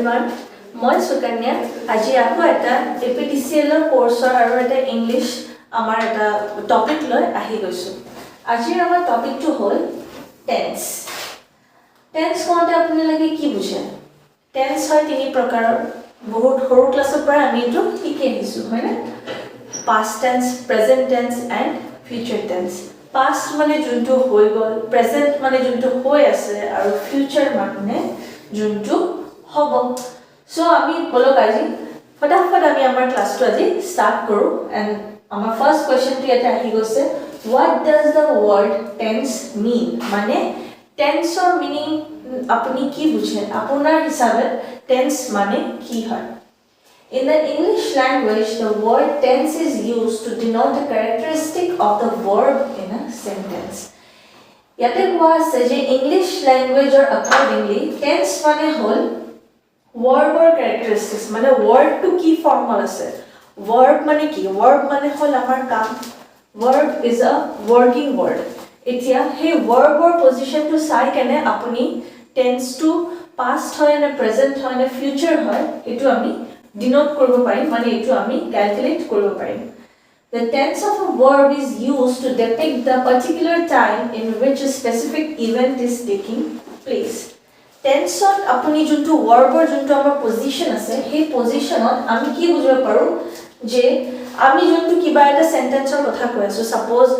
everyone. মই সুকন্যা আজি আকৌ এটা APDCL কোৰ্সৰ আৰু এটা ইংলিশ আমাৰ এটা টপিক লৈ আহি গৈছো আজি আমাৰ টপিকটো হ'ল টেন্স টেন্স কোনটা আপোনালোকে কি বুঝে টেন্স হয় তিনি প্ৰকাৰৰ বহুত সৰু ক্লাছৰ পৰা আমি এটো শিকি আহিছো হয় না past tense present tense and future tense past মানে যোনটো হৈ গল present মানে যোনটো হৈ আছে আৰু future মানে যোনটো হ'ব so আমি বলো আজি ফটাফট আমি আমাৰ ক্লাছটো আজি স্টাৰ্ট কৰো and আমাৰ ফার্স্ট কোয়েশ্চনটো এটা আহি গৈছে what does the word tense mean মানে টেন্সৰ মিনিং আপুনি কি বুঝে আপোনাৰ হিচাপে টেন্স মানে কি হয় In the English language, the word tense is used to denote a characteristic of the verb in a sentence. Yate koa ase je English language or accordingly tense mane hol verb or characteristics mane word to ki formal ase verb mane ki verb mane hol amar kaam verb is a working word etia he verb or position to sai kene apuni tense to past hoy na present hoy na future hoy etu ami denote korbo parim mane etu ami calculate korbo parim the tense of a verb is used to depict the particular time in which a specific event is taking place tense ot apuni juntu verb or juntu amar position ase he position ot ami ki bujhibo paru je ami juntu kiba eta sentence or kotha koi asu suppose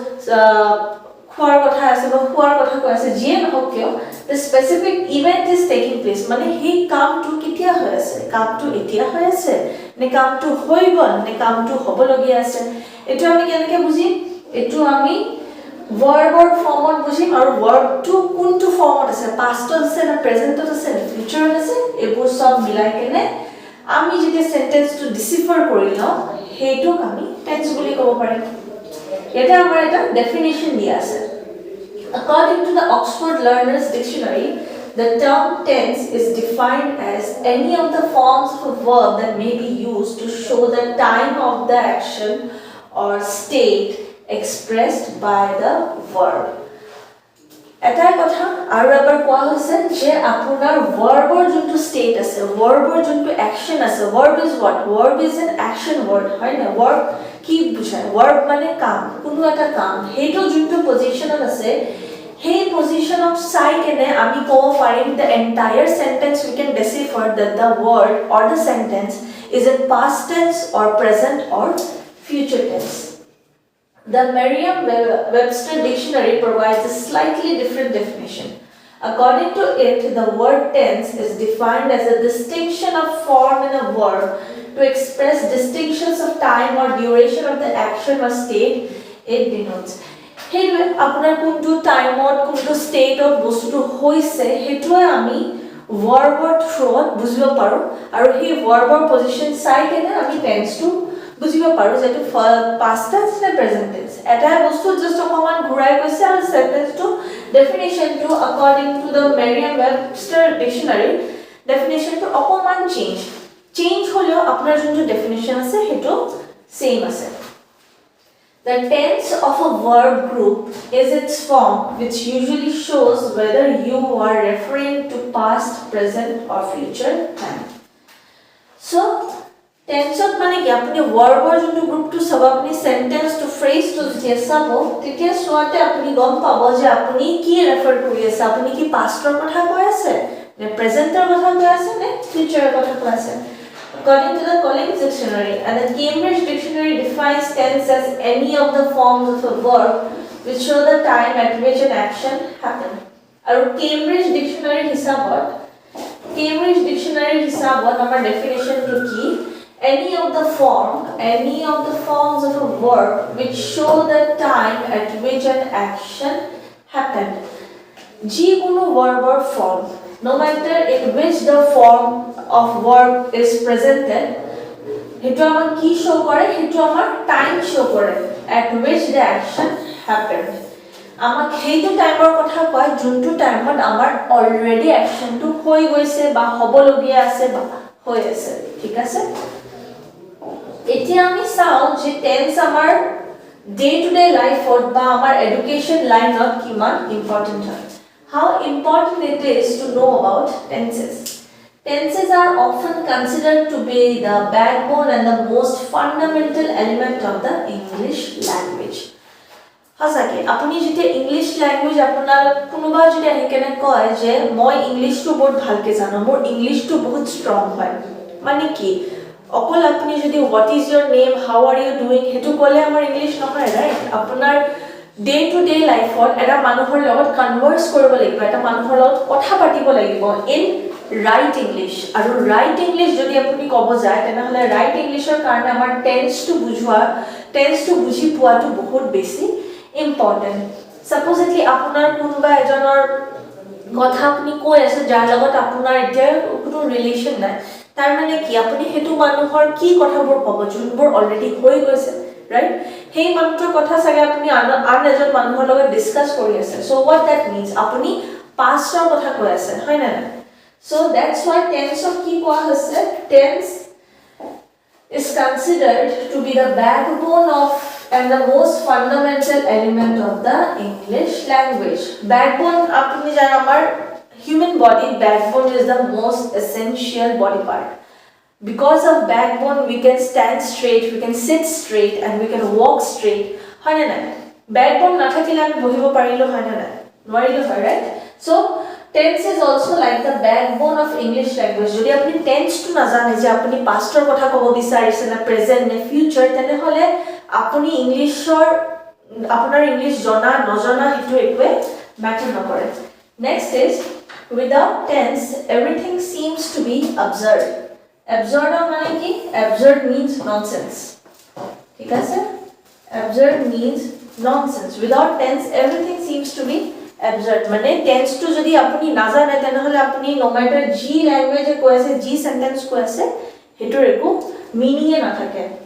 খোৱাৰ কথা আছে বা খোৱাৰ কথা কৈ আছে যিয়ে নহওক কিয় the specific event is taking place মানে হে কামটো কেতিয়া হৈ আছে কামটো এতিয়া হৈ আছে নে কামটো হৈ গল নে কামটো হ'ব লগি আছে এটো আমি কেনেকৈ বুজিম এটো আমি ভাৰ্বৰ ফৰ্মত বুজিম আৰু ভাৰ্বটো কোনটো ফৰ্মত আছে পাষ্টত আছে না প্ৰেজেন্টত আছে না ফিউচাৰত আছে এইবোৰ সব মিলাই কেনে আমি যেতিয়া সেন্টেন্সটো ডিসিফাৰ কৰি লওঁ হেইটোক আমি টেন্স বুলি ক'ব পাৰিম Yeta amar eta definition diya ase according to the Oxford Learners Dictionary the term tense is defined as any of the forms of a verb that may be used to show the time of the action or state expressed by the verb eta kotha aru ebar koa hoise je apunar verb or juntu state ase verb or juntu action ase verb is what verb is an action word hoy na verb কি বুঝায় verb মানে কাম কোনো এটা কাম হেটো যোনটো পজিশনত আছে হে পজিশনত চাই কেনে আমি কব পাৰিম the entire sentence we can decipher that the word or the sentence is in past tense or present or future tense the Merriam-Webster dictionary provides a slightly different definition according to it the word tense is defined as a distinction of form in a verb to express distinctions of time or duration of the action or state it denotes হেতু আপোনাৰ কোনটো টাইমত কোনটো ষ্টেটত বস্তুটো হৈছে হেতু আমি ভাৰ্বৰ থ্ৰুত বুজিব পাৰো আৰু সেই ভাৰ্বৰ পজিশন চাই কেনে আমি টেন্সটো বুজিব পাৰো যেটো past tense নে present tense এটা বস্তু জাস্ট অকমান ঘুৰাই কৈছে আৰু সেন্টেন্সটো ডেফিনিশনটো according to the Merriam-Webster dictionary definitionটো অকমান change হলো আপনার জন্য ডেফিনিশন আছে হেটো সেম আছে the tense of a verb group is its form which usually shows whether you are referring to past present or future time so tense ot মানে কি আপনি verb or জন্তু group to সব আপনি sentence to phrase to যে সাবো তেতিয়া সোয়াতে আপনি গম পাবো যে আপনি কি রেফার কৰি আছে আপনি কি পাস্টৰ কথা কৈ আছে নে প্ৰেজেন্টৰ কথা কৈ আছে নে ফিউচাৰৰ কথা কৈ আছে According to the Collins Dictionary and the Cambridge Dictionary defines tense as any of the forms of a verb which show the time at which an action happened. Aru Cambridge Dictionary hisabot amar definition to ki any of the forms of a verb which show the time at which an action happened. Ji kono verb or form no matter in which the form of verb is presented hetu amar ki show kore hetu amar time show kore at which the action happened amak hetu time or kotha koy juntu time ot amar already action to hoi goise ba hobologia ase ba hoi ase thik ase etia ami sao je tense amar day to day life or ba amar education line not kiman important hoy how important it is to know about tenses Tenses are often considered to be the backbone and the most fundamental element of the English language. Hasake, apuni jete English language apunar kunuba jodi ahi kene koy je moi English to bahut bhalke jano, mor English to bahut strong hoy. Mane ki okol apuni jodi what is your name, how are you doing hetu kole amar English nohoy, right? Apunar day to day life eta manuhor logot converse koribo lagibo, eta manuhor logot kotha patibo lagibo in right English. Aru right English jodi apuni kobo jay tena hole right Englishor karone amar tense to buji poa to bahut beshi important. Supposedly apunar kunuba ejonor kotha apuni koi ase jar logot apunar etia kono relation nai, tar mane ki apuni hetu manuhor ki kotha bor kobo junbor already hoi goise, right? Hey manutor kotha sage apuni an ejon manuhor logot discuss kori ase, so what that means apuni past or kotha koi ase, hoy na? So that's why tense of ki koa ase, tense is considered to be the backbone of and the most fundamental element of the English language. Backbone apni jana amar human body backbone is the most essential body part. Because of backbone we can stand straight, we can sit straight and we can walk straight. Hoy na? Backbone na thakile ami bohibo parilo, hoy na? Norilo, right? So tense is also like the backbone of English language. Jodi apni tense to na jane je apni past or kotha kobo bisarise na present na future tene hole apuni Englishor apunar English jona nojona hetu ekwe matter nokore. Next is without tense everything seems to be absurd. Absurd mane ki? Absurd means nonsense. Thik ase? Absurd means nonsense. Without tense everything seems to be absurd. Mane tense to jodi apuni na jane tene hole apuni no matter g language e koi ase, g sentence koi ase hetur eku meaning e na thake.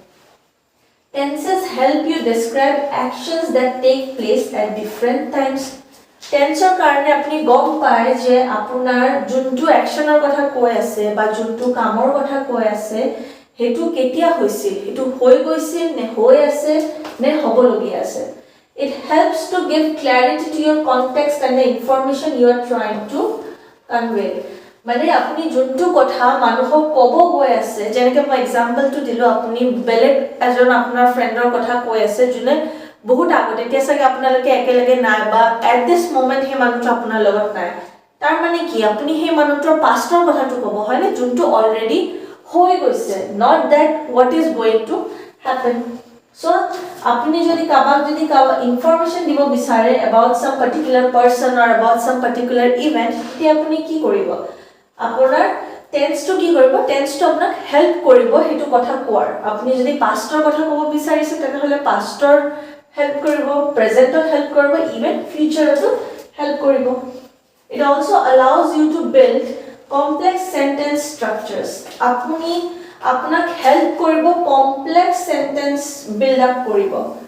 Tenses help you describe actions that take place at different times. Tense or karone apni gom pai je apunar juntu action or kotha koi ase ba juntu kamor kotha koi ase hetu ketia hoisil, hetu hoi goisil ne hoi ase ne hobologi ase. It helps to give clarity to your context and the information you are trying to convey. Mane apuni juntu kotha manuhok kobo goi ase, jeneke moi example to dilu apuni beleg ejon apunar friend or kotha koi ase june bahut agote tia sage apnaloke ekelage nai ba at this moment he manuto apunar logot nai, tar mane ki apuni he manutor past or kotha to kobo hoy ne juntu already hoi goise, not that what is going to happen. So apuni jodi kabak jodi information dibo bisare about some particular person or about some particular event te apuni ki koribo apunar tense to ki koribo, tense to apnak help koribo hetu kotha koar. Apuni jodi past or kotha kobo bisarise tene hole past or help koribo, present or help koribo, even future to help koribo. It also allows you to build complex sentence structures. Apuni apunak help koribo complex sentence build up koribo.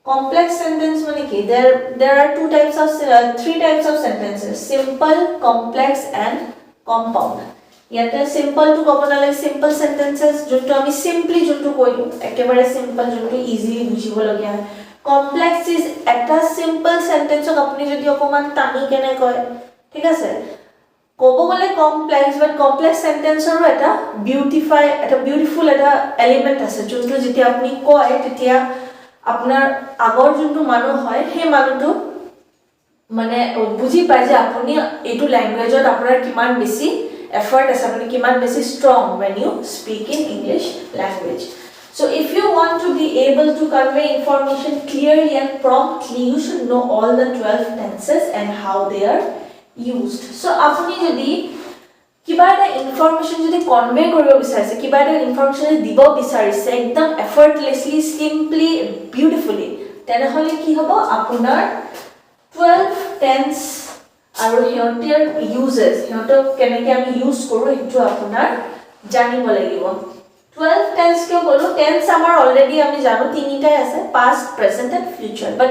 Complex sentence mane ki there are three types of sentences: simple, complex and compound. Yate simple to kobo nalage simple sentences juntu ami simply juntu koilu ekebare simple juntu easily bujibo logia. Complex is eta simple sentence ok apuni jodi okoman tani kene koy, thik ase kobo gole complex, but complex sentence or eta beautiful eta element ase juntu jeti apuni koy tetia apnar agor juntu manu hoy he manuto mane buji pai je apuni etu language ot apnar kiman beshi effort ase, apuni kiman beshi strong when you speak in English language. So if you want to be able to convey information clearly and promptly, you should know all the 12 tenses and how they are used. So apuni jodi kiba eta information jodi convey koribo bisarise, kiba eta information dibo bisarise ekdam effortlessly, simply, beautifully, tene hole ki hobo apunar 12 tense aru heotir uses heotok keneke ami use koru hetu apunar janibo lagibo. 12 tense kyo kolo, tense amar already ami jano tinitai ase, past, present and future, but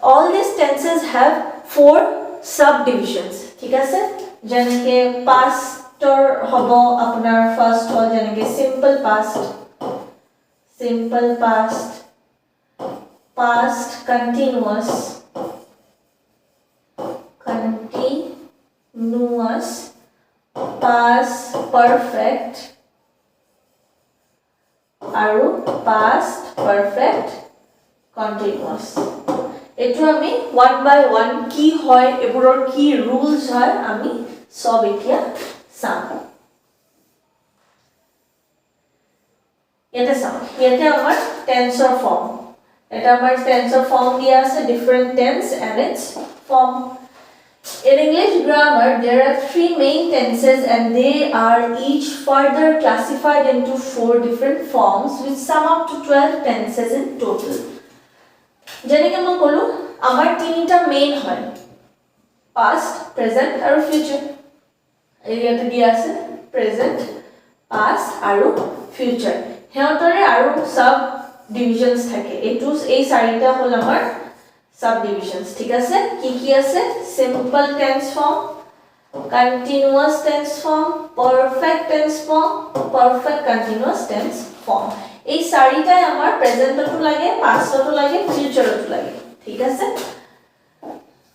all these tenses have 4 subdivisions. Thik ase jeneke past or hobo apunar first hol jeneke simple past, past continuous, past perfect আৰু past perfect continuous এটো আমি one by one কি হয় এবোৰৰ কি rules হয় আমি সব এতিয়া চাম এটা চাম ইয়াতে আমাৰ টেন্সৰ ফৰ্ম এটা আমাৰ টেন্সৰ ফর্ম দিয়া আছে different tense and its form In English grammar, there are 3 main tenses and they are each further classified into 4 different forms which sum up to 12 tenses in total. Jenike moi kolu amar tinita main hoy past, present aru future. Eyate dia ase present, past aru future. Heotore aru sub divisions thake. Etu ei sarita hol amar subdivisions ঠিক আছে কি কি আছে simple tense form continuous tense form perfect tense form perfect continuous tense form এই চাৰিটাই আমাৰ প্ৰেজেন্টটো লাগে পাষ্টটো লাগে ফিউচাৰটো লাগে ঠিক আছে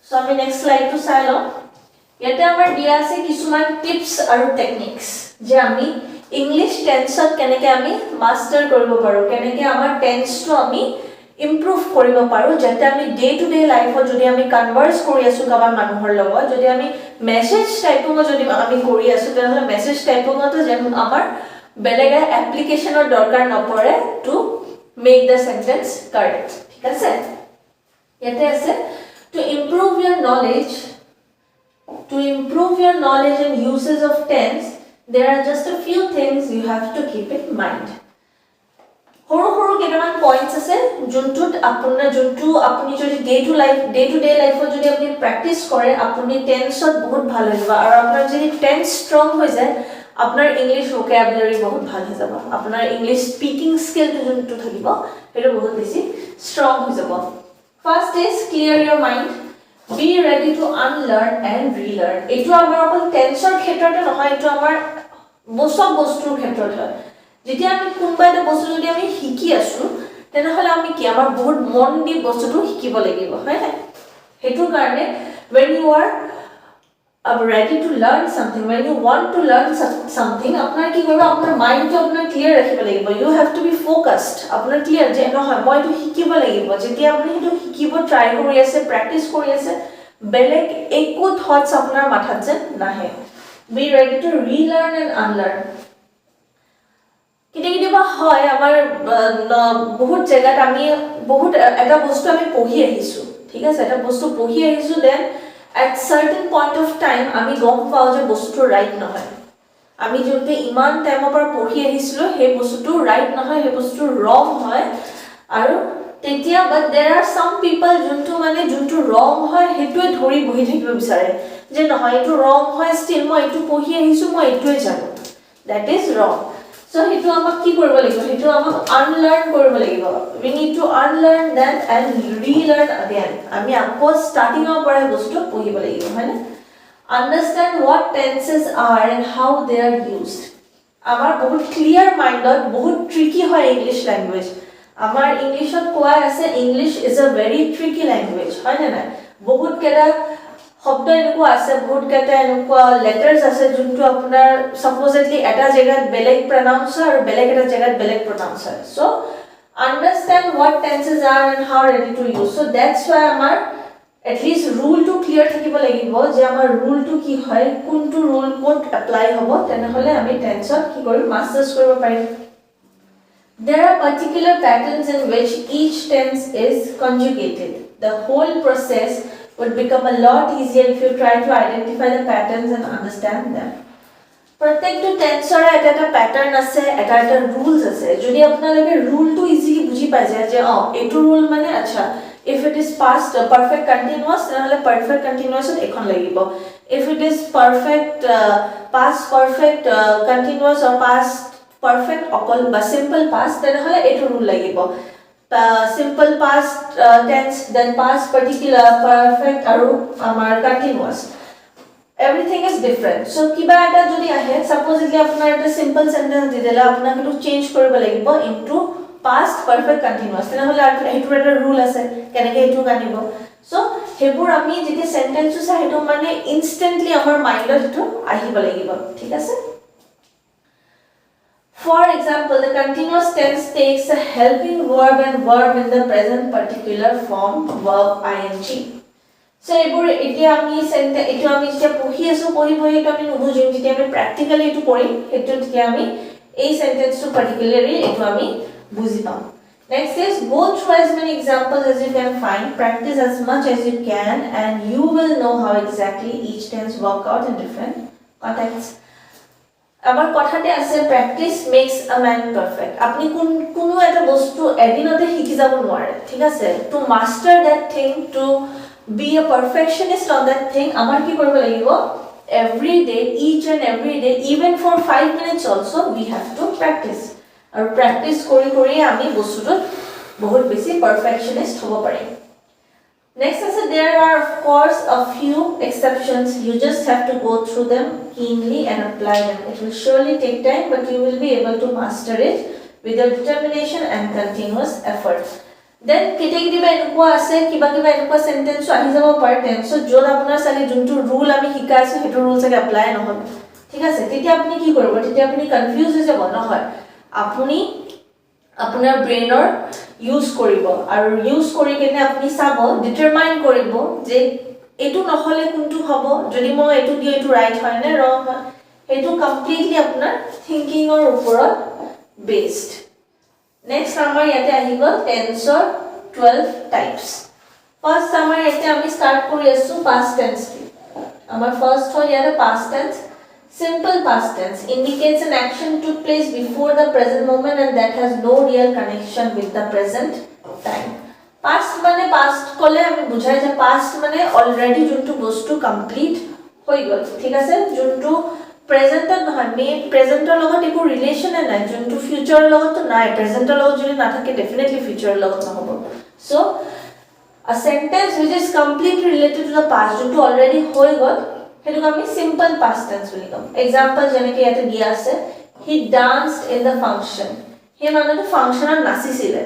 সো আমি নেক্সট স্লাইডটো চাই লও ইয়াতে আমাৰ দিয়া আছে কিছুমান টিপস আৰু টেকনিক্স যে আমি ইংলিশ টেন্সত কেনেকৈ আমি মাস্টাৰ কৰিব পাৰো কেনেকৈ আমাৰ টেন্সটো আমি improve কৰিব পাৰো যেটা আমি ডে টু ডে লাইফত যদি আমি কনভাৰ্স কৰি আছো কাবা মানুহৰ লগত যদি আমি মেসেজ টাইপিং যদি আমি কৰি আছো তেনহলে মেসেজ টাইপিংটো যেন আমাৰ বেলেগ এপ্লিকেশনৰ দৰকাৰ নপৰে to make the sentence correct ঠিক আছে ইয়াতে আছে to improve your knowledge and uses of tense there are just a few things you have to keep in mind হৰু হৰু কেটামান পয়েন্টস আছে জুনটুত আপোনাৰ জুনটু আপুনি যদি ডে টু ডে লাইফত যদি আপুনি প্ৰ্যাকটিস কৰে আপুনি টেন্সত বহুত ভাল হৈ যাব আৰু আপোনাৰ যদি টেন্স স্ট্ৰং হৈ যায় আপোনাৰ ইংলিশ ভোকাবুলাৰি বহুত ভাল হৈ যাব আপোনাৰ ইংলিশ স্পিকিং স্কিলটো জুনটু থাকিব হেটো বহুত বেছি স্ট্ৰং হৈ যাব first is clear your mind be ready to unlearn and relearn এটো আমাৰ অকল টেন্সৰ ক্ষেত্ৰতে নহয় এটো আমাৰ বস্তুৰ ক্ষেত্ৰত হয় যেতিয়া আমি কোনবা এটা বস্তু যদি আমি শিকি আছো তেনেহলে আমি কি আমাৰ বহুত মন দি বস্তুটো শিকিব লাগিব হয় না হেতু কাৰণে when you are ready to learn something when you want to learn something আপোনাৰ কি কৰিব আপোনাৰ মাইন্ডটো আপোনাৰ ক্লিয়াৰ ৰাখিব লাগিব you have to be focused আপোনাৰ ক্লিয়াৰ যে নহয় মই এটো শিকিব লাগিব যেতিয়া আপুনি হেতু শিকিব ট্ৰাই কৰি আছে প্ৰ্যাকটিস কৰি আছে বেলেগ একো থটস আপোনাৰ মাথাত যে নাহে be ready to relearn and unlearn কিবা হয় আমাৰ বহুত জায়গাত আমি বহুত এটা বস্তু আমি পঢ়ি আহিছো ঠিক আছে এটা বস্তু পঢ়ি আহিছো then at certain point of time আমি গম পাও যে বস্তুটো রাইট নহয় আমি যদি ইমান টাইমৰ পৰা পঢ়ি আহিছিলো হে বস্তুটো ৰাইট নহয় হে বস্তুটো ৰং হয় আৰু তেতিয়া but there are some people যোনটো ৰং হয় হেতুৱে ধৰি বহি থাকিব বিচাৰে যে নহয় এটো ৰং হয় still মই এটো পঢ়ি আহিছো মই এটোৱে জানো that is wrong so hetu amak ki koribo lagibo hetu amak unlearn koribo lagibo we need to unlearn that and relearn again ami akko starting or pore bostu pohibo lagibo hane understand what tenses are and how they are used amar bahut clear mind or bahut tricky hoy english language amar english ot koa ase english is a very tricky language hoy na bahut keda শব্দ এনেকুৱা আছে বহুত কেটা এনেকুৱা লেটাৰস আছে যোনটো আপোনাৰ সাপোজিটলি এটা জায়গাত বেলেগ প্ৰনাউন্স আৰু বেলেগ এটা জায়গাত বেলেগ প্ৰনাউন্স হয় so আন্ডাৰস্ট্যান্ড what tenses are and how ready to use so that's why আমাৰ at least rule to clear থাকিব লাগিব যে আমাৰ rule to কি হয় কোনটো rule কোড এপ্লাই হ'ব তেনেহলে আমি টেন্সত কি কৰিম মাস্টাৰ্স কৰিব পাৰিম There are particular patterns in which each tense is conjugated the whole process would become a lot easier if you try to identify the patterns and understand them. Protect tensor eta pattern ase eta rules ase. Jodi apnaloke rule to easily buji pai jay je etu rule mane acha if it is past perfect continuous then perfect continuous ekhon lagibo. If it is perfect past perfect continuous or past perfect okol ba simple past then etu rule lagibo. Simple past tense then past particular perfect aru amar continuous everything is different so kiba eta jodi ahe supposedly apnar eta simple sentence didela apnake to change koribo lagibo into past perfect continuous tena hole etu eta rule ase keneke etu kanibo so হেবোৰ আমি যেতিয়া সেন্টেন্সটো চাই হেটো মানে instantly আমাৰ মাইন্ডত হেটো আহিব লাগিব ঠিক আছে For example, the continuous tense takes a helping verb and verb in the present particular form, verb ing. So, ebur etia ami sentence etu ami jetia pohi asu pohi etu ami nubujim jetia ami practically etu korim etu jetia ami ei sentence to particularly etu ami buji pam. Next is go through as many examples as you can find, practice as much as you can, and you will know how exactly each tense work out in different contexts. Amar kothate ase practice makes a man perfect. Apni kuno eta bostu edinote hiki jabo nware. Thik ase to master that thing, to be a perfectionist on that thing, amar ki koribo lagibo every day, each and every day, even for 5 minutes also we have to practice. Aru practice kori kori ami bostuto bahut beshi perfectionist hobo parim. Next is there are of course a few exceptions. You just have to go through them keenly and apply them. It will surely take time, but you will be able to master it with your determination and continuous effort. Then category by enukwa ase kiba enukwa sentence ahi jabo par tense so jod apunar sage juntu rule ami hikaisu hetu rule sage apply nohob thik ase tetia apni ki koribo tetia apni confuse hoye jabo nohoy apuni apunar brainer use koribo aru use kori kene apni sabo determine koribo je etu নহলে কোনটো হবো যদি মই এটু দি এটু right হয় না রং হয় এটু কমপ্লিটলি আপনার থিংকিং এর উপৰত বেসড নেক্সট আমাৰ ইয়াতে আহিব টেন্সৰ 12 টাইপস ফাৰ্স্ট আমাৰ ইয়াতে আমি স্টাৰ্ট কৰি আছো পাস্ট টেন্স আমাৰ ফার্স্ট হ'ল ইয়াতে past tense simple past tense indicates an action took place before the present moment and that has no real connection with the present time past মানে past কলে আমি বুঝাই যে past মানে অলরেডি যোনটো বস্তু কমপ্লিট হৈ গল ঠিক আছে যোনটো প্ৰেজেন্টত নহয় মে প্ৰেজেন্টৰ লগত একো ৰিলেচন নাই যোনটো ফিউচাৰৰ লগত নাই প্ৰেজেন্টৰ লগত যদি নাথাকে ডেফিনেটলি ফিউচাৰৰ লগত নহব so a sentence which is completely related to the past যোনটো অলৰেডি হৈ গল হেতু আমি সিম্পল past tense বুলি কম এক্সাম্পল যেনেকৈ ইয়াতে দিয়া আছে he danced in the function হে মানে ফাংশনত নাচিছিলে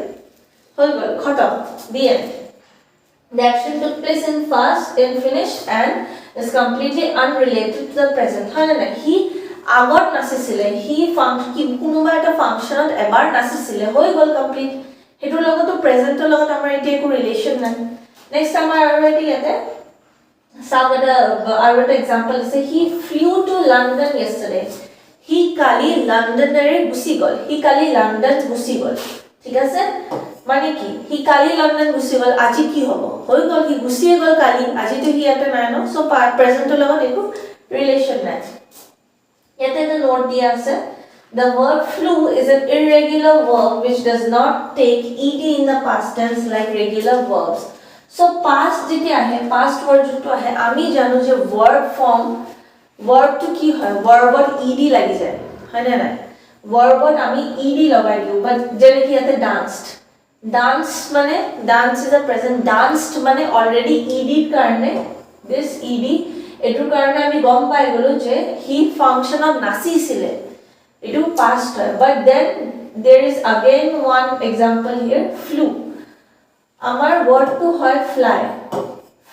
হৈ গল খতম the end the action took place in past finished and is completely unrelated to the present হয় না he আগত নাচিছিলে he কি কোনোবা এটা ফাংশনত এবাৰ নাচিছিলে হৈ গল কমপ্লিট হেতুৰ লগতো প্ৰেজেন্টৰ লগত আমাৰ এতিয়া একো ৰিলেচন নাই নেক্সট আমাৰ আৰু এটা ইয়াতে আৰু এটা এক্সাম্পল আছে he flew to London yesterday he কালি লন্ডনৰে গুচি গল he কালি লন্ডন গুচি গল ঠিক আছে মানে কি he কালি লন্ডন গুচি গল আজি কি হ'ব হৈ গল he গুচি গল কালি আজি তো হি ইয়াতে নাই ন সো প্ৰেজেন্টৰ লগত একো ৰিলেচন নাই ইয়াতে এটা নোট দিয়া আছে the verb flew is an irregular verb which does not take ed in the past tense like regular verbs so past যেটি আহে past word যেটো আহে আমি জানো যে verb form verb to কি হয় verbত ed লাগি যায় হয় না না verbত আমি ed লগাই দিও বাট যেনে কি ইয়াতে dance মানে dance is a present danced মানে already ed কাৰণে this ed এটোৰ কাৰণে আমি গম পাই গলো যে he functionত নাচিছিলে এটো past হয় but then there is again one example here flew আমাৰ word to হয়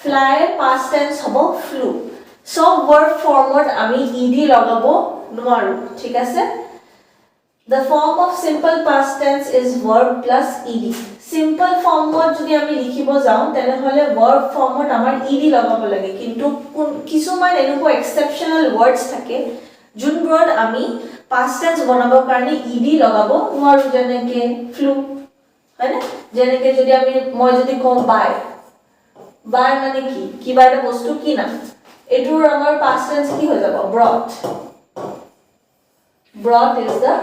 fly past tense হ'ব flew so verb formত আমি ed লগাব নোৱাৰো ঠিক আছে the form of simple past tense is verb plus ed simple formত যদি আমি লিখিব যাও তেনে হলে verb formত আমাৰ ed লগাব লাগে কিন্তু কিছুমান এনেকুৱা exceptional words থাকে যোনবোৰত আমি past tense বনাবৰ কাৰণে ed লগাব নোৱাৰো যেনেকে flew হয়নে যেনেকে যদি আমি মই যদি কম বাই মানে কি কিবা এটা বস্তু কি না এটোৰ আমাৰ past tense কি হৈ যাব brought is the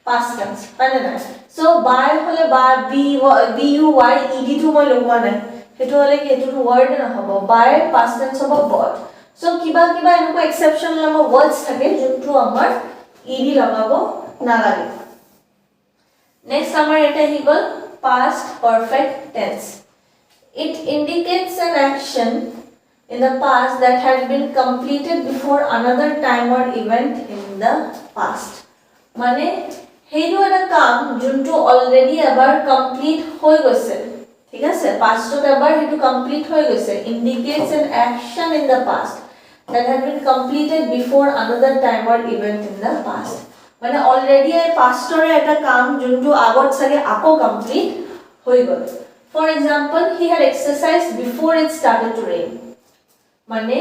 past tense হয়নে না সো বাই হলে বা b u y ed টো মই লগোৱা নাই হেতু হলে কি এটো ওয়ার্ড না হ'ব বাই past tense হ'ব bought সো কিবা এনেকুৱা এক্সেপশনাল আমাৰ ওয়াৰ্ডস থাকে যোনটো আমাৰ ed লগাব নালাগে নেক্সট আমাৰ এটা হি গল past perfect tense it indicates an action in the past that had been completed before another time or event in the past মানে হেইটো এটা কাম যোনটো অলৰেডি এবাৰ কমপ্লিট হৈ গৈছে ঠিক আছে পাষ্টত এবাৰ হেতু কমপ্লিট হৈ গৈছে indicates an action in the past that had been completed before another time or event in the past মানে অলৰেডি এই পাষ্টৰে এটা কাম যোনটো আগত সাগে আকো কমপ্লিট হৈ গল for example he had exercised before it started to rain মানে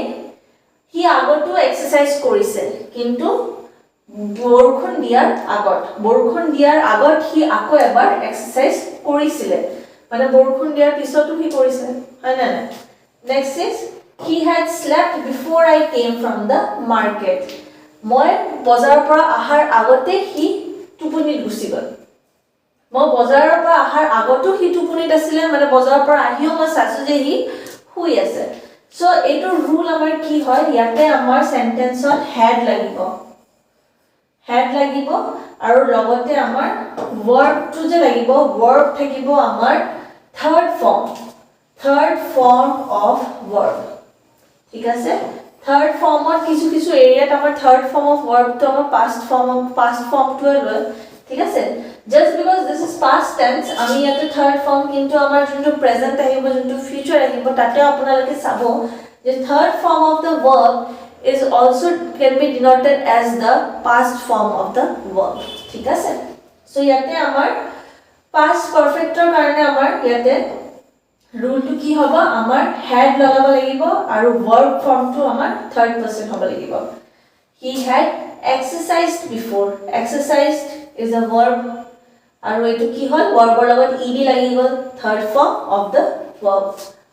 হি আগতো এক্সাৰসাইজ কৰিছে কিন্তু বৰষুণ দিয়াৰ আগত হি আকো এবাৰ এক্সাৰসাইজ কৰিছিলে মানে বৰষুণ দিয়াৰ পিছতো হি কৰিছে হয় না next is he had slept before I came from the market মই বজাৰৰ পৰা আহাৰ আগতে হি টোপনিত গুচি গল মই বজাৰৰ পৰা আহাৰ আগতো হি টোপনিত আছিল মানে বজাৰৰ পৰা আহিও মই চাইছো যে হি শুই আছে সো এটো ৰুল আমাৰ কি হয় ইয়াতে আমাৰ সেন্টেন্সত হেড লাগিব আৰু লগতে আমাৰ ভাৰ্ব টু যে লাগিব ভাৰ্ব থাকিব আমাৰ থাৰ্ড ফৰ্ম অফ ভাৰ্ব ঠিক আছে থাৰ্ড ফৰ্মত কিছু এৰিয়াত আমাৰ থাৰ্ড ফৰ্ম অফ ভাৰ্ব তো আমাৰ পাস্ট ফৰ্ম টু লয় ঠিক আছে just because this is past tense আমি ইয়াতে থাৰ্ড ফৰ্ম কিন্তু আমাৰ যোনটো প্ৰেজেন্ট আহিব যোনটো ফিউচাৰ আহিব তাতে আপোনালোকে চাব যে third form of the verb is also can be denoted as the past form of the verb ঠিক আছে সো ইয়াতে আমাৰ past perfect ৰ কাৰণে আমাৰ ইয়াতে rule to কি হ'ব আমাৰ had লগাব লাগিব আৰু verb form টো আমাৰ third person হ'ব লাগিব he had exercised before exercised is a verb আৰু এটো কি হ'ল verb ৰ লগত ed লাগি গল third form of the verb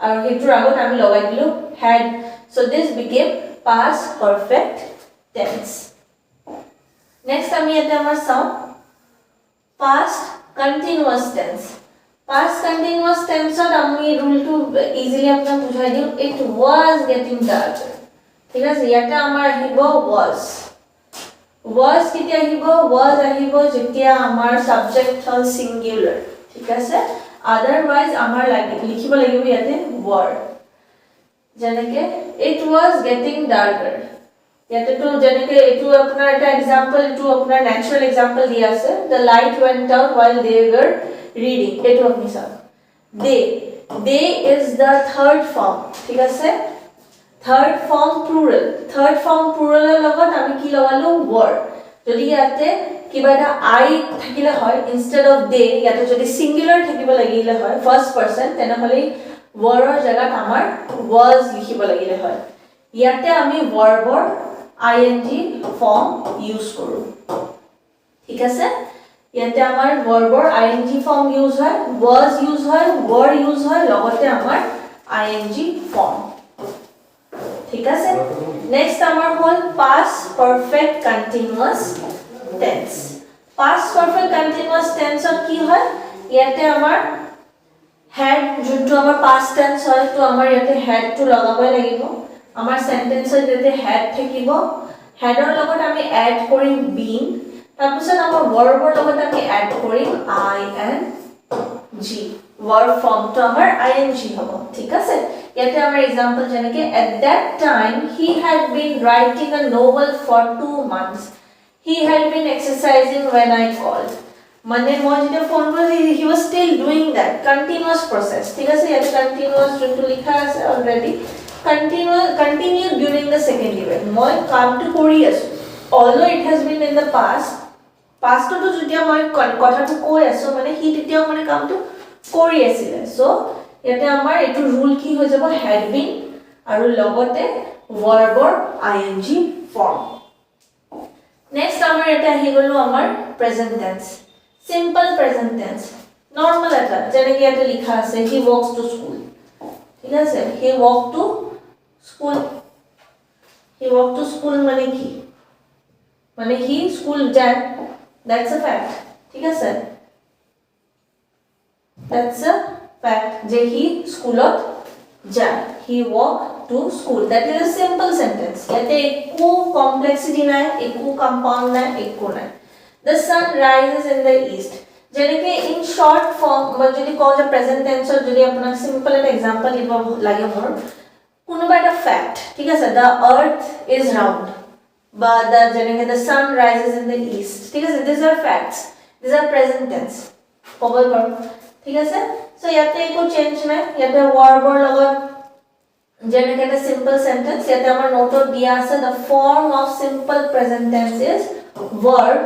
আৰু হেতুৰ আগত আমি লগাই দিলো had so this became past perfect tense next আমি এটা আমাৰ চাও past continuous tense past continuous tense ত আমি rule to easily আপোনাক বুঝাই দিও it was getting darker ঠিক আছে ইয়াতে আমাৰ আহিব was কেতিয়া আহিব যেতিয়া আমাৰ subject হল singular ঠিক আছে otherwise আমাৰ লিখিব লাগিব ইয়াতে were যেনেকে it was getting darker ইয়াতে তো যেনেকে এটো আপোনাৰ এটা एग्जांपल এটো আপোনাৰ ন্যাচারাল एग्जांपल দিয়া আছে the light went out while they were reading এটো আপনি চাওক they is the third form ঠিক আছে third form plural এর লগত আমি কি লগালো were যদি ইয়াতে কিবা এটা I থাকিলে হয় instead of they ইয়াতে যদি singular থাকিব লাগিলে হয় first person তেনেহলে were ৰ জায়গাত আমাৰ was লিখিব লাগিলে হয় ইয়াতে আমি verb ৰ ing form use কৰো ঠিক আছে ইয়াতে আমাৰ verb ৰ ing form use হয় was use হয় were use হয় লগতে আমাৰ ing form ঠিক আছে next আমাৰ হল past perfect continuous tense past perfect continuous tense ত কি হয় ইয়াতে আমাৰ had যোনটো আমাৰ past tense হয় তো আমাৰ ইয়াতে had টো লগাবই লাগিব আমাৰ সেন্টেন্সত ইয়াতে had থাকিব had ৰ লগত আমি add কৰিম been তাৰপিছত আমাৰ verb ৰ লগত আমি add কৰিম ing verb form টো আমাৰ ing হ'ব ঠিক আছে ইয়াতে আমাৰ एग्जांपल যেনেকে at that time he had been writing a novel for 2 months he had been exercising when I called মানে মই যেতিয়া ফোন কৰি he was still doing that continuous process ঠিক আছে ইয়াতে continuous যোনটো লিখা আছে already continue during the second event মই কামটো কৰি আছো although it has been in the past তো যেতিয়া মই কথাটো কৈ আছো মানে হি তেতিয়াও মানে কামটো কৰি আছিল সো ইয়াতে আমাৰ এটো ৰুল কি হৈ যাব had been আৰু লগতে verb ৰ ing form next আমাৰ এটা আহি গলো আমাৰ present tense simple present tense normal এটা যেনেকে ইয়াতে লিখা আছে he walks to school ঠিক আছে he walk to school মানে কি মানে he school যায় that's a fact ঠিক আছে that's a fact যে he স্কুলত যায় he walk to school that is a simple sentence ইয়াতে একো complexity নাই একো compound নাই একো নাই the sun rises in the east যেনেকে in short form যদি কও যে present tense যদি আপোনাক simple এটা example দিব লাগে মোৰ কোনোবা এটা fact ঠিক আছে the earth is round বা যেনেকে the sun rises in the east ঠিক আছে these are facts these are present tense কবই পাৰো ঠিক আছে সো ইয়াতে একো চেঞ্জ নাই ইয়াতে ভাৰ্বৰ লগত যেনেকৈ এটা simple sentence ইয়াতে আমাৰ নোটত দিয়া আছে the form of simple present tense is verb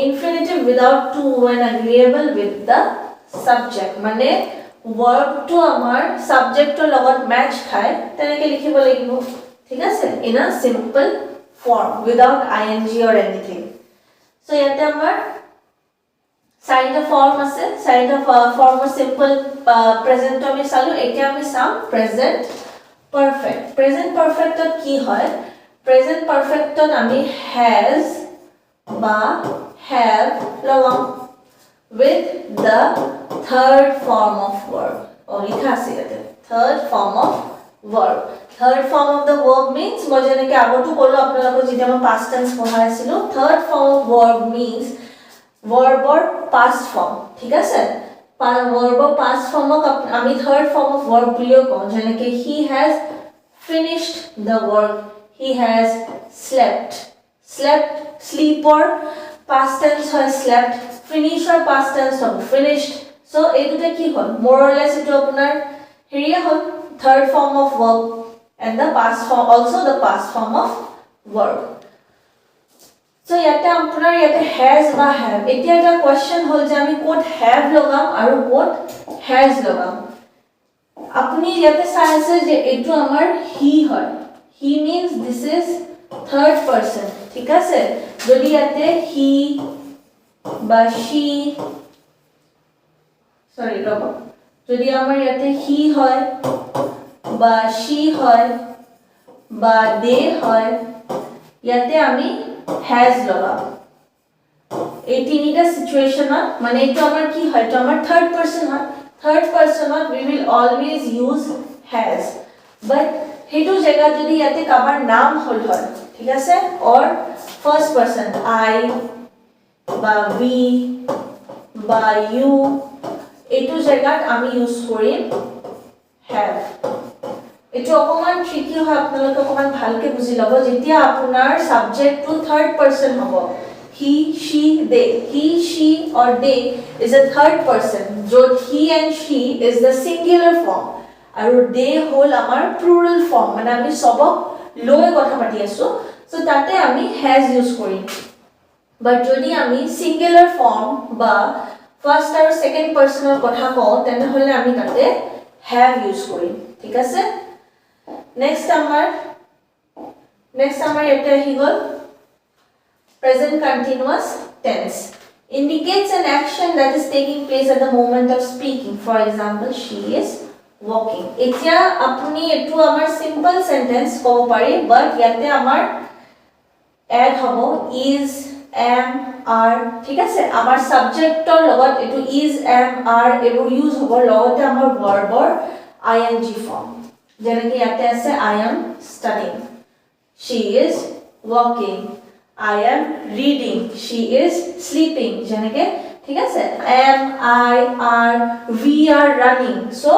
infinitive without to when agreeable with the subject মানে verb to আমাৰ subjectৰ লগত match খায় তেনেকৈ লিখিব লাগিব ঠিক আছে in a simple form without ing or anything so ইয়াতে আমাৰ চাৰিটা ফৰ্ম আছে চাৰিটা ফৰ্মৰ simple present আমি চালো এতিয়া আমি চাম present perfect present perfect ত কি হয় present perfect ত আমি has বা have লগাম with the third form of verb or লিখা আছে ইয়াতে third form of verb third form of the verb means মই যেনেকৈ আগতো ক'লো আপোনালোকৰ যেতিয়া মই past tense পঢ়াই আছিলো third form of verb means verb or past form ঠিক আছে verb or past form আমি third form of verb বুলিও কওঁ যেনেকৈ he has finished the work he has slept slept sleep or past tense হয় slept finish or past tense হয় finished so এই দুটা কি হয় more or less এটো আপোনাৰ হেৰিয়া হয় third form of verb and the past form also the past form of verb so ইয়াতে আপোনাৰ ইয়াতে has বা have এতিয়া এটা কোৱেশ্চন হল যে আমি কোড have লগাম আৰু কোড has লগাম আপুনি ইয়াতে চাই আছে যে এটো আমাৰ he হয় he means this is third person ঠিক আছে যদি ইয়াতে he বা she sorry ৰব যদি আমাৰ ইয়াতে he হয় বা she হয় বা they হয় ইয়াতে আমি has লগাম এই তিনিটা সিচুৱেচনত মানে এটো আমাৰ কি হয় এটো আমাৰ থাৰ্ড পাৰসন হয় third পারসনত we will always use has but হেতু জায়গা যদি ইয়াতে কাবাৰ নাম হল হয় ঠিক আছে or first person I বা we বা you এটো জায়গাত আমি ইউজ কৰিম have এটো অকমান ট্ৰিকি হয় আপোনালোকে অকমান ভালকে বুজি লব যেতিয়া আপোনাৰ সাবজেক্ট টু থাৰ্ড পারসন হ'ব he she they he she or they is a third person jod he and she is the singular form aru they hol amar plural form mane ami sobok loy kotha pati asu so tate ami has use korim but jodi ami singular form ba first or second person or kotha ko tene hole ami tate have use korim thik ase next amar yete ahi gol present continuous tense indicates an action that is taking place at the moment of speaking for example she is walking etia apuni etu amar simple sentence kobo pari but yate amar add hobo is am are thik ase amar subject tor logot etu is am are ebu use hobo logote amar verb or ing form jeneki yate ase I am studying she is walking I am reading she is sleeping jeneke thik ase am I are we are running so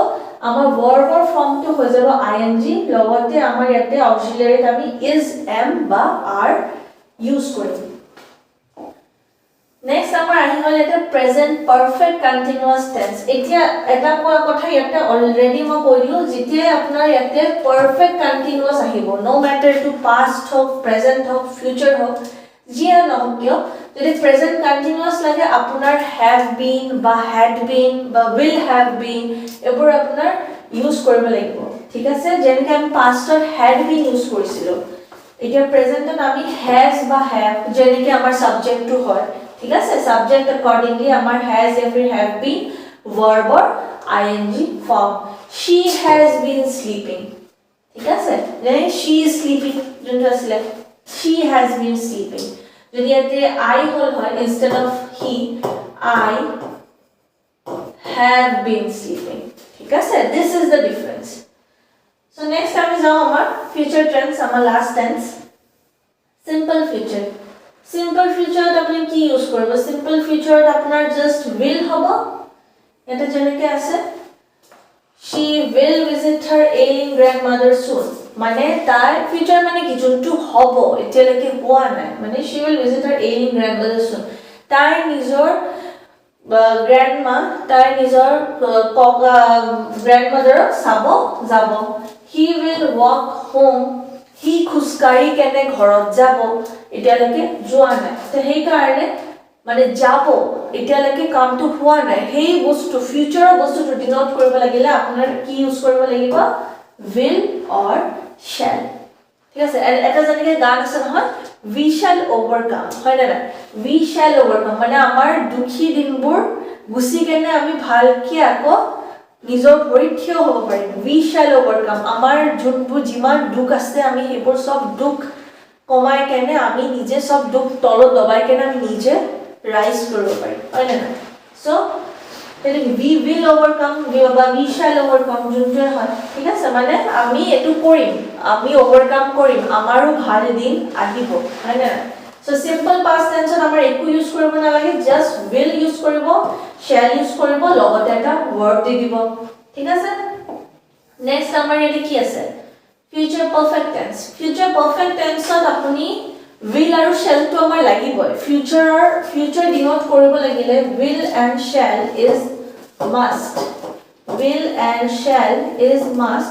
amar verb or form to hoy jabo ing logote amar yate auxiliary ami is am ba are use korim next amar ahi gol eta present perfect continuous tense etia eta koa kotha yate already ma koilu jitia apnar yate perfect continuous ahibo no matter to past hok present hok future hok জিয়া নহক কিয় যদি present continuous লাগে আপোনাৰ have been বা had been বা will have been এবোৰ আপোনাৰ use কৰিব লাগিব ঠিক আছে যেনেকৈ আমি পাষ্টত had been ইউজ কৰিছিলো এতিয়া প্ৰেজেন্টত আমি has বা have যেনেকৈ আমাৰ সাবজেক্টটো হয় ঠিক আছে সাবজেক্ট অকৰ্ডিংলি আমাৰ has এফৰ have been verb or ing form she has been sleeping ঠিক আছে যেনে she is sleeping যোনটো আছিল she has been sleeping যদি এতে I হল হয় instead of he I have been sleeping ঠিক আছে this is the difference so next আমি যাও আমাৰ future tense আমাৰ last tense simple future আপুনি কি ইউজ কৰিব simple future আপোনাৰ just will হ'ব এটা যেনেকৈ আছে she will visit her ailing grandmother soon মানে তার ফিউচার মানে কি যোনটো হ'ব এতিয়ালৈকে হোৱা নাই মানে she will visit her ailing grandmother soon তাই নিজৰ গ্ৰেণ্ডমা তাই নিজৰ গ্ৰেণ্ডমাদাৰক চাব যাব he will walk home he খুচকাৰি কেনে ঘৰত যাব এতিয়ালৈকে যোৱা নাই তো সেইকাৰণে মানে যাব এতিয়ালৈকে কামটো হোৱা নাই সেই বস্তু ফিউচাৰৰ বস্তুটো ডিনোট কৰিব লাগিলে আপোনাৰ কি ইউজ কৰিব লাগিব will or shall ঠিক আছে এটা যেনেকৈ গান আছে নহয় we shall overcome হয় না we shall overcome মানে আমাৰ দুখী দিনবোৰ গুছি কেনে আমি ভালকে আকৌ নিজৰ ভৰিত থিয় হ'ব পাৰিম we shall overcome আমাৰ যোনবোৰ যিমান দুখ আছে আমি সেইবোৰ সব দুখ কমাই কেনে আমি নিজে সব দুখ তলত দবাই কেনে আমি নিজে রাইজ কৰিব পাৰিম হয় না so we will overcome we shall overcome যোনটো হয় ঠিক আছে মানে আমি এটো কৰিম আমি ওভাৰকাম কৰিম আমাৰো ভাল দিন আহিব হয় না সো সিম্পল পাস্ট টেন্সত আমাৰ একো ইউজ কৰিব নালাগে জাস্ট will ইউজ কৰিব shall ইউজ কৰিব লগতে এটা verb দি দিব ঠিক আছে নেক্সট আমাৰ এটি কি আছে future perfect tense ত আপুনি will আৰু shall to আমাৰ লাগিবই future ডিনোট কৰিব লাগিলে will and shall is must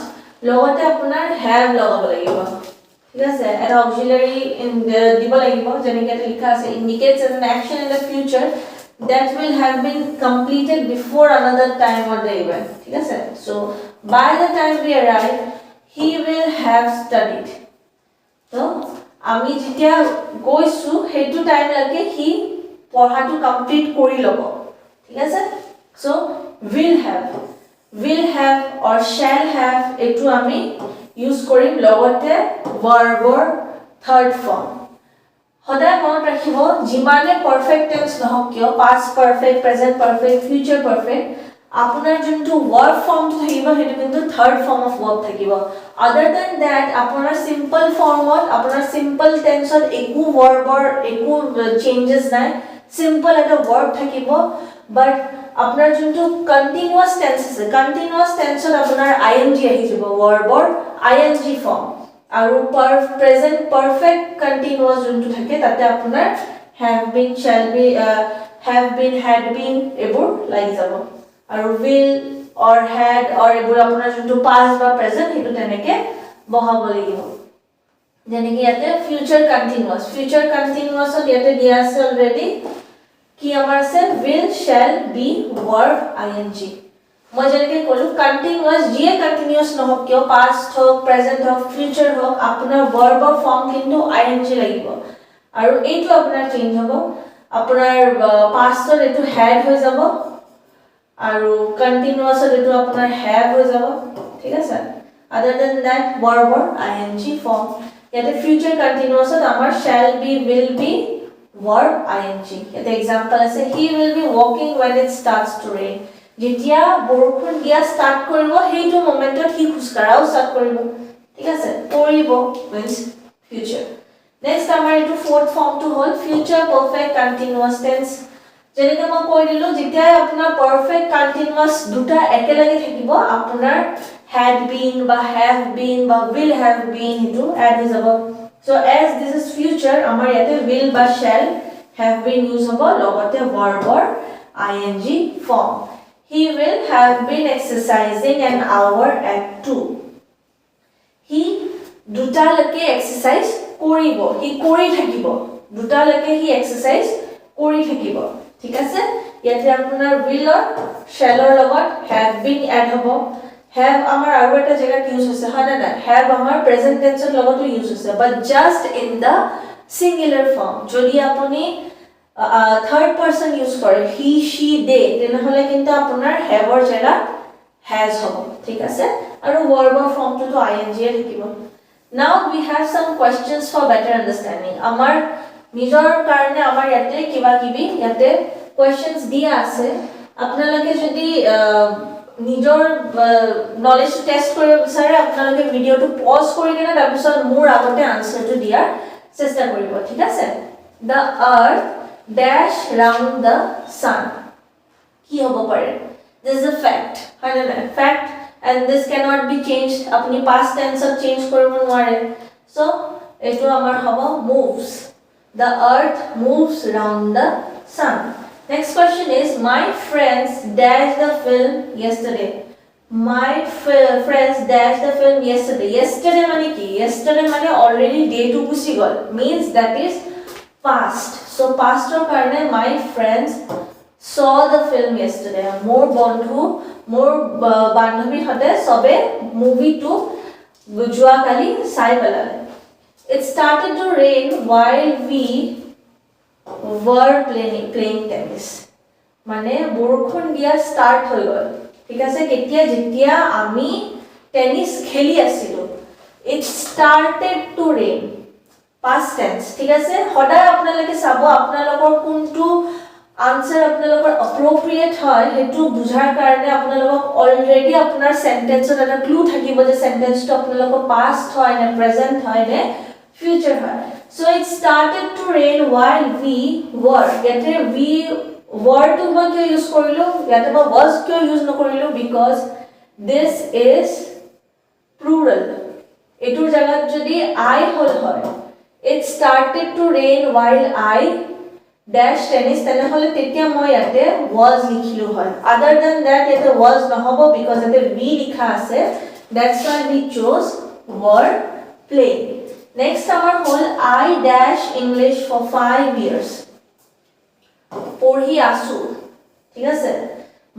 লগতে আপোনাৰ have লগাব লাগিব ঠিক আছে এটা auxiliary দিব লাগিব যেনেকৈ এটা লিখা আছে indicates an action in the future that will have been completed before another time or the event ঠিক আছে so by the time we arrive he will have studied so আমি যেতিয়া গৈছো হেতু টাইম লাগে হি পঢ়াটো কমপ্লিট কৰি লব ঠিক আছে so will have or shall have এটো আমি ইউজ কৰিম লগতে ভাৰ্বৰ থাৰ্ড ফৰ্ম সদায় মনত ৰাখিব যিমানে পাৰফেক্ট টেন্স নহওক কিয় past perfect present perfect future perfect আপোনাৰ যোনটো verb form থাকিব হেতু কিন্তু থাৰ্ড ফৰ্ম অফ verb থাকিব other than that আপোনাৰ সিম্পল ফৰ্মত আপোনাৰ সিম্পল টেন্সত একো ভাৰ্বৰ একো চেঞ্জেস নাই সিম্পল এটা verb থাকিব বাট আপোনাৰ যোনটো কন্টিনিউয়াস টেন্স আছে কন্টিনিউয়াস টেন্সত আপোনাৰ ing আহি যাব ভাৰ্বৰ ing ফৰ্ম আৰু প্ৰেজেন্ট পাৰফেক্ট কন্টিনিউয়াস যোনটো থাকে তাতে আপোনাৰ have been shall be have been had been এবোৰ লাগি যাব আৰু will or had or এবোৰ আপোনাৰ যোনটো past বা present হেতু তেনেকে বহাব লাগিব যেনেকৈ ইয়াতে future continuous ত ইয়াতে দিয়া আছে অলৰেডি কি আমাৰ আছে will shall be verb ing মই যেনেকৈ ক'লো কন্টিনিউয়াস যিয়ে কন্টিনিউয়াস নহওক কিয় past হওক present হওক future হওক আপোনাৰ verb ফৰ্ম কিন্তু ing লাগিব আৰু এইটো আপোনাৰ চেঞ্জ হ'ব আপোনাৰ pastত এটো had হৈ যাব আৰু কন্টিনিউয়াসত এটো আপোনাৰ have হৈ যাব ঠিক আছে other than that verb ing form ইয়াতে future continuousত আমাৰ shall be will be verb ing ইয়াতে example আছে he will be walking when it starts to rain যেতিয়া বৰষুণ দিয়া স্টাৰ্ট কৰিব সেইটো মোমেন্টত হি খুচকাৰাও স্টাৰ্ট কৰিব ঠিক আছে কৰিব means future next আমাৰ এটো fourth form to hall future perfect continuous tense যেনেকৈ মই কৈ দিলো যেতিয়া আপোনাৰ পাৰফেক্ট কন্টিনিউয়াস দুটা একেলগে থাকিব আপোনাৰ had been বা have been বা will have been হেতু এড হৈ যাব so as this is future আমাৰ ইয়াতে will বা shall have been ইউজ হ'ব লগতে verb ing form he will have been exercising an hour at 2 he দুটালৈকে এক্সাৰসাইজ কৰিব হি কৰি থাকিব দুটালৈকে হি এক্সাৰসাইজ কৰি থাকিব ঠিক আছে ইয়াতে আপোনাৰ will or shall ৰ লগত have been এড হ'ব have আমাৰ আৰু এটা জায়গা ইউজ হৈছে হয় না have আমাৰ প্ৰেজেন্ট টেন্সৰ লগতো ইউজ হৈছে but just in the singular form যদি আপুনি থাৰ্ড পাৰসন ইউজ কৰে he she they তেনেহলে কিন্তু আপোনাৰ have ৰ জায়গা has হ'ব ঠিক আছে আৰু verb ৰ ফৰ্মটো ing থাকিব now we have some questions for better understanding আমাৰ নিজৰ কাৰণে আমাৰ ইয়াতে কিবা কিবি ইয়াতে questions দিয়া আছে আপোনালোকে যদি নিজৰ নলেজ টেস্ট কৰিব বিচাৰে আপোনালোকে ভিডিওটো পজ কৰি কিনে তাৰ পিছত মোৰ আগতে আনসাৰটো দিয়াৰ চেষ্টা কৰিব ঠিক আছে the earth dash round the sun কি হ'ব পাৰে this is a fact হয় না fact and this cannot be changed আপুনি past tense ত চেঞ্জ কৰিব নোৱাৰে so এটো আমাৰ হ'ব moves the earth moves round the sun Next question is, my friends dashed the film yesterday. My friends dashed the film yesterday. Yesterday mane ki? Yesterday mane already day to gusi gol. Means that is past. So past or karne my friends saw the film yesterday. More bondhu, more bandhabi hote sobe movie to jua kali sai pelale. It started to rain while we were playing tennis. মানে বৰষুণ দিয়া start হৈ গল ঠিক আছে কেতিয়া যেতিয়া আমি tennis খেলি আছিলো it started to rain past tense ঠিক আছে সদায় আপোনালোকে চাব আপোনালোকৰ কোনটো আনসাৰ আপোনালোকৰ appropriate হয় হেতু বুঝাৰ কাৰণে আপোনালোকক অলৰেডি আপোনাৰ সেন্টেন্সত এটা ক্লু থাকিব যে সেন্টেন্সটো আপোনালোকৰ past হয় নে present হয় নে future হয় so it started to rain while we were ইয়াতে we were to ba kya use korilo yate ba was kya use na korilo because this is plural etur jagat jodi I hol hoy it started to rain while I dash tennis tene hole tetia moi yate was likhilu hoy other than that yate was na hobo because yate we likha ase that's why we chose were playing next our whole I dash English for 5 years পঢ়ি আছো ঠিক আছে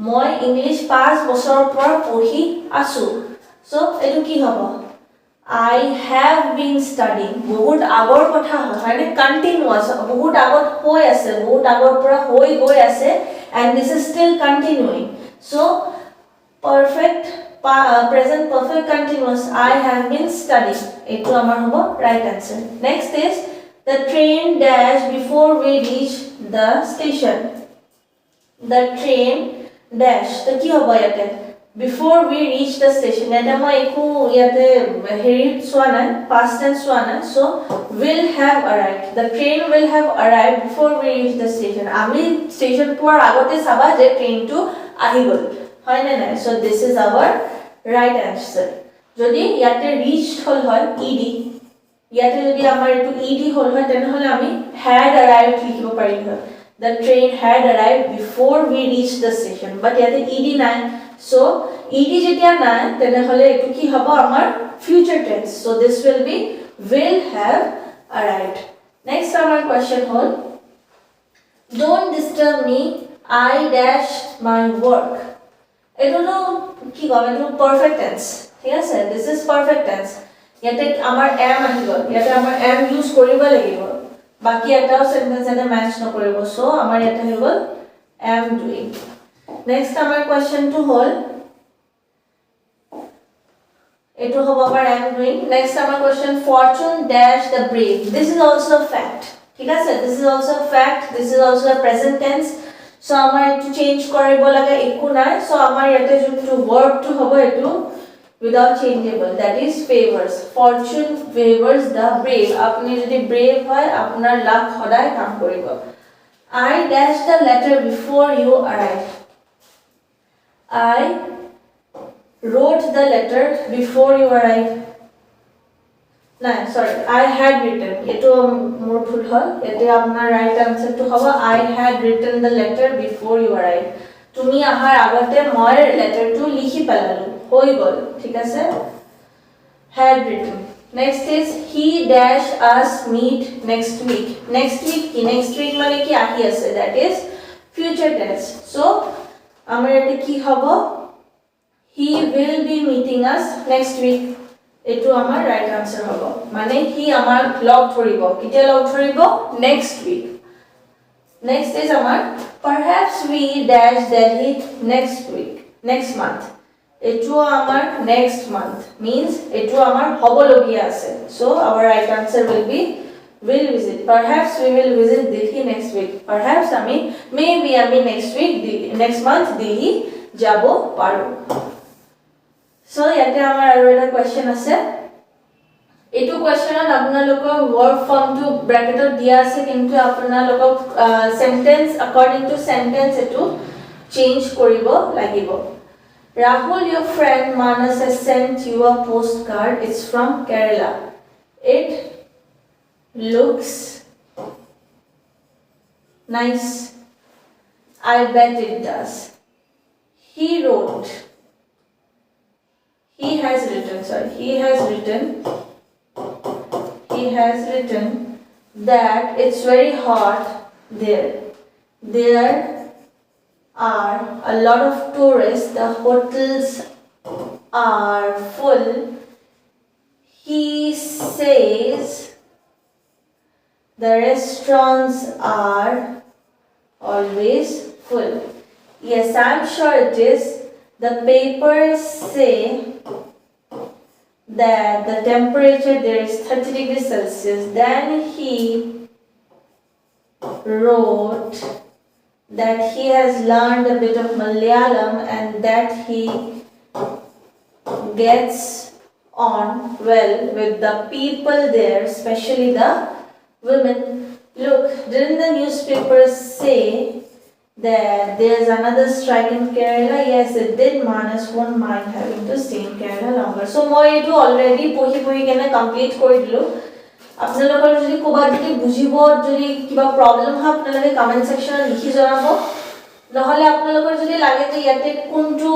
মই English 5 বছৰ পৰ পঢ়ি আছো so এটো কি হ'ব I have been studying বহুত আগৰ কথা হয় মানে কন্টিনিউয়াস বহুত আগত হৈ আছে বহুত আগৰ পৰা হৈ গৈ আছে and this is still continuing so perfect present perfect continuous I have been studying এটো আমাৰ হ'ব right answer next is the train dash before we reach the station the train dash to ki hobo yate before we reach the station eta ma eku yate heri swana past tense swana so will have arrived the train will have arrived before we reach the station ami station por agote saba je train to ahi gol hoy na na so this is our right answer jodi yate reached hol hoy ed ইয়াতে যদি আমাৰ এটো ed হল হয় তেনে হলে আমি had arrived লিখিব পাৰিম হয় the train had arrived before we reached the station but ইয়াতে ed নাই so ed যেতিয়া নাই তেনে হলে এটো কি হ'ব আমাৰ future tense so this will have arrived next our question hall don't disturb me I dash my work এটো তো কি কম এটো perfect tense ঠিক আছে this is perfect tense ইয়াতে আমাৰ am আহি গল ইয়াতে আমাৰ am ইউজ কৰিব লাগিব বাকি এটাও সেন্টেন্স এটা ম্যাচ নকৰিব সো আমাৰ ইয়াতে হৈ গল am doing next আমাৰ question টো হল এটো হ'ব আমাৰ am doing next আমাৰ question fortune dash the brave this is also a fact ঠিক আছে this is also a fact this is also a present tense so আমাৰ এটো চেঞ্জ কৰিব লাগে একো নাই so আমাৰ ইয়াতে যোনটো verb টো হ'ব এটো without changeable that is favors fortune favors the brave apni jodi brave hoy apnar luck hoday kam koribo I dash the letter before you arrived I wrote the letter before you arrived no sorry I had written eto mor bhul hol ete apnar right answer to hobo I had written the letter before you arrived তুমি আহাৰ আগতে মই লেটাৰটো লিখি পেলালো হৈ গল ঠিক আছে had written next is he dash us meet next week কি next week মানে কি আহি আছে that is future tense so আমাৰ এতে কি হ'ব he will be meeting us next week এটো আমাৰ right answer হ'ব মানে he আমাৰ লগ ধৰিব কিতিয়া লগ ধৰিব next week next is আমাৰ perhaps we dash Delhi next month etu amar next month means etu amar hobologia ase so our right answer will be will visit perhaps we will visit Delhi next week perhaps maybe next week next month Delhi jabo paru so yate amar aru eta question ase etu question on apnalokor verb form to bracket ot dia ase kintu apnalokor sentence according to sentence etu change koribo lagibo Rahul your friend Manas has sent you a postcard it's from Kerala it looks nice I bet it does. He wrote. He has written that it's very hot there. There are a lot of tourists. The hotels are full. He says the restaurants are always full. Yes, I'm sure it is. The papers say that the temperature there is 30 degrees Celsius. Then he wrote that he has learned a bit of Malayalam and that he gets on well with the people there, especially the women. Look, didn't the newspapers say that there's another strike in Kerala? Yes, it did. Manas won't mind having to stay in Kerala longer. So, I already complete koridilu. আপোনালোকৰ যদি কোবা যদি বুজিব যদি কিবা problem হয় আপোনালোকে comment সেকশনত লিখি জনাব নহলে আপোনালোকৰ যদি লাগে যে ইয়াতে কোনটো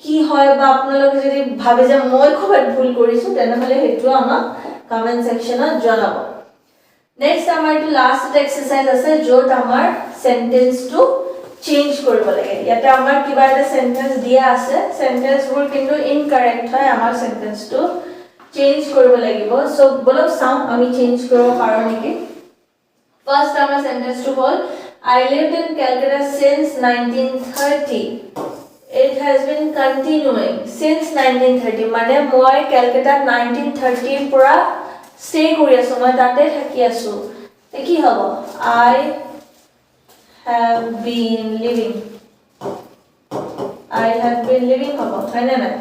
কি হয় বা আপোনালোকে যদি ভাবে যে মই খুব ভুল কৰিছো তেনেহলে হেতু আমাক কমেন্ট সেকশনত জনাব নেক্সট আমাৰ টু লাষ্ট এক্সাৰসাইজ আছে যত আমাৰ সেন্টেন্স টু চেঞ্জ কৰিব লাগে ইয়াতে আমাৰ কিবা এটা সেন্টেন্স দিয়া আছে সেন্টেন্সবোৰ কিন্তু ইনকাৰেক্ট হয় আমাৰ সেন্টেন্স টু চেঞ্জ কৰিব লাগিব সো বলক চাও আমি চেঞ্জ কৰিব পাৰো নেকি ফাৰ্স্ট আমাৰ সেন্টেন্স টু হল I lived in Calcutta since 1930 it has been continuing since 1930 মানে মই Calcutta 1930 পৰা stay কৰি আছো মই তাতে থাকি আছো তে কি হ'ব I have been living হ'ব হয় না না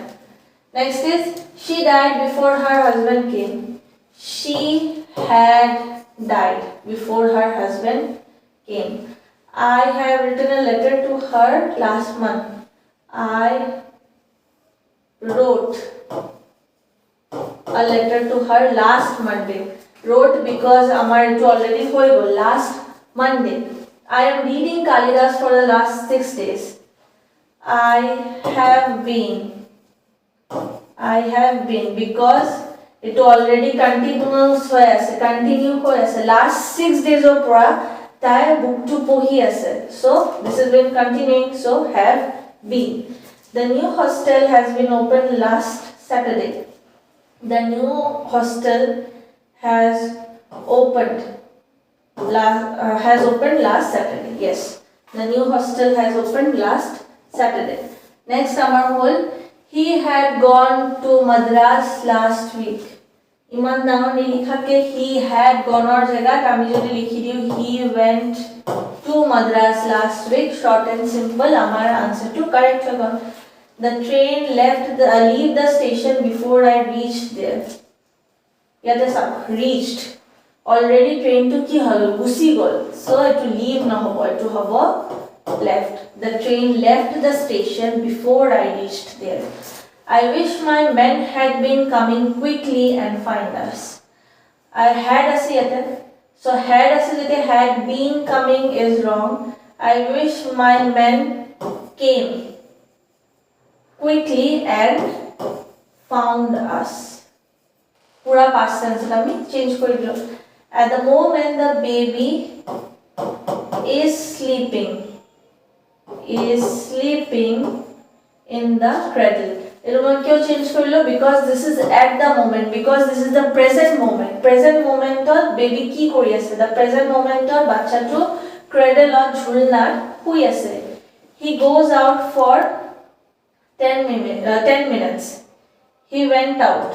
next is she died before her husband came she had died before her husband came I have written a letter to her last month I wrote a letter to her last Monday wrote because amar it already hoibo last Monday I am reading Kalidas for the last 6 days I have been because it already continuous hoy ase continue hoy ase last 6 days of pora tai book to pohi ase so this has been continuing so have been the new hostel has been opened last Saturday the new hostel has opened last Saturday yes the new hostel has opened last Saturday next our whole he had gone to Madras last week iman dangor likha ke he had gone or jagat ami jodi likhi diu he went to Madras last week short and simple amar answer to correct hobo the train leave the station before I reached there yate sab reached already train to ki hol gusi gol so to leave na hobo to hobo left the train left the station before I reached there I wish my men had been coming quickly and find us I had asiyate so had asiyate had been coming is wrong I wish my men came quickly and found us pura past tense ami change kori dilo at the moment the baby is sleeping in the cradle Ilman kyo change korilo because this is at the moment because this is the present moment or baby ki kori ase the present moment or bacha to cradle or jhulna hui ase he goes out for 10 minutes he went out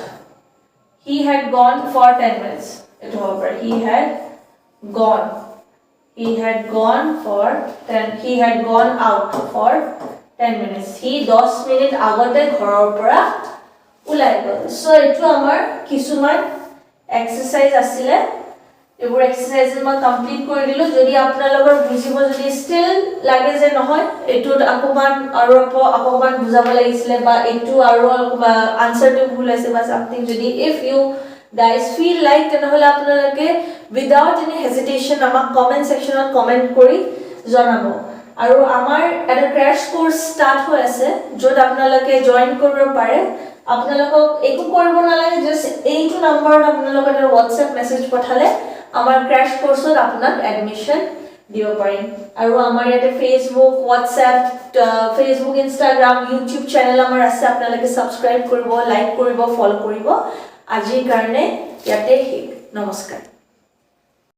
he had gone for 10 minutes it over he had gone out for 10 minutes he 10 minute agote ghoror pora ulai gol so etu amar kisuman exercise asile ebur exercise ma complete kori dilo jodi apnalogor bujibo jodi still lage je nohoy etu akoman aru akoman bujabo lagisile ba etu aru answer to bhul ase ba something jodi if you guys feel like tenhole apnaloke without any hesitation amak comment section on comment kori janabo আৰু আমাৰ এটা ক্ৰ্যাশ course start হৈ আছে য'ত আপোনালোকে join কৰিব পাৰে আপোনালোকক একো কৰিব নালাগে জাস্ট এইটো নম্বৰত আপোনালোকে এটা WhatsApp মেছেজ পঠালে আমাৰ ক্ৰ্যাশ কোৰ্সত আপোনাক এডমিশন দিব পাৰিম আৰু আমাৰ ইয়াতে Facebook WhatsApp Facebook Instagram YouTube channel আমাৰ আছে আপোনালোকে সাবস্ক্ৰাইব কৰিব লাইক কৰিব ফলো কৰিব আজিৰ কাৰণে ইয়াতে নমস্কাৰ